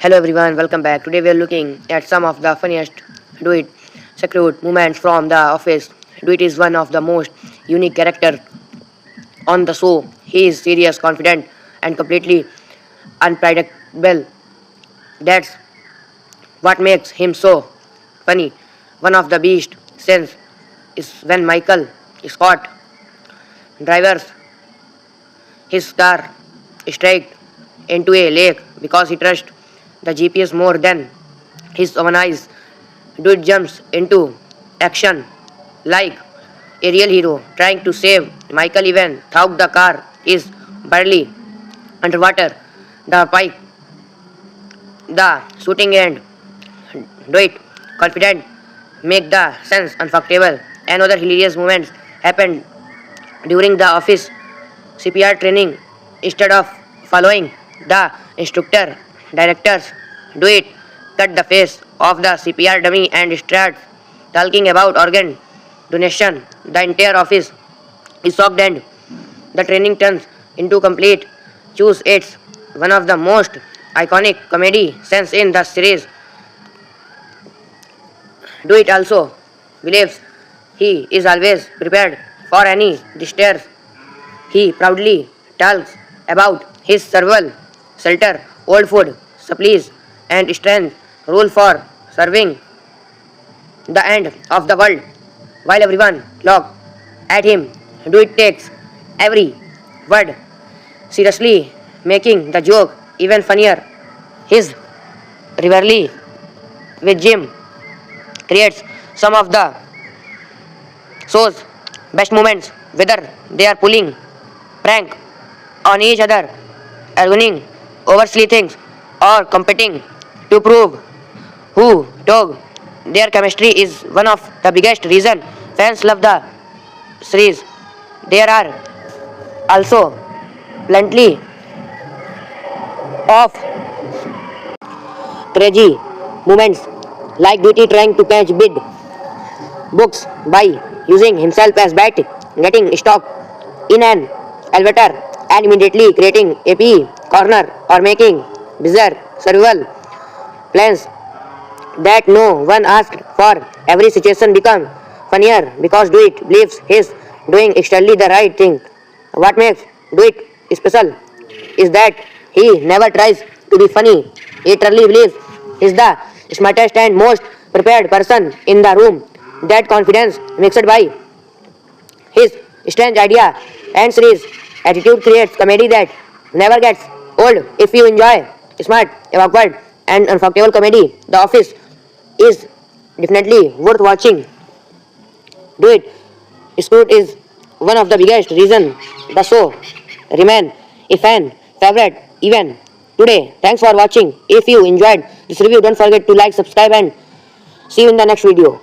Hello everyone, welcome back. Today we are looking at some of the funniest Do It secret moments from The Office. Do It is one of the most unique characters on the show. He is serious, confident, and completely unpredictable. That's what makes him so funny. One of the best scenes is when Michael Scott drives his car straight into a lake because he trusts the GPS more than his own eyes. Dude jumps into action like a real hero, trying to save Michael even though the car is barely underwater. The pike, the shooting and do it confident make the sense uncomfortable. Another hilarious moments happened during the office CPR training. Instead of following the instructor, directors do it, cut the face of the CPR dummy and start talking about organ donation. The entire office is shocked and the training turns into complete choose. It's one of the most iconic comedy scenes in the series. Do it also believes he is always prepared for any disaster. He proudly tells about his survival, shelter, old food, supplies, and strength rule for serving the end of the world. While everyone look at him, do it takes every word seriously, making the joke even funnier. His rivalry with Jim creates some of the show's best moments, whether they are pulling prank on each other, arguing over silly things, or competing to prove who dog. Their chemistry is one of the biggest reason fans love the series. There are also plenty of crazy moments like Duty trying to catch bid books by using himself as bat, getting stuck in an elevator and immediately creating a pee corner or making bizarre survival plans that no one asked for. Every situation becomes funnier because Do It believes he's doing exactly the right thing. What makes Do It special is that he never tries to be funny. He truly believes he's the smartest and most prepared person in the room. That confidence mixed by his strange idea and serious attitude creates comedy that never gets old. If you enjoy smart, awkward, and uncomfortable comedy, The Office is definitely worth watching. Do It Scoot is one of the biggest reasons the show remain a fan favorite even today. Thanks for watching. If you enjoyed this review, don't forget to like, subscribe, and see you in the next video.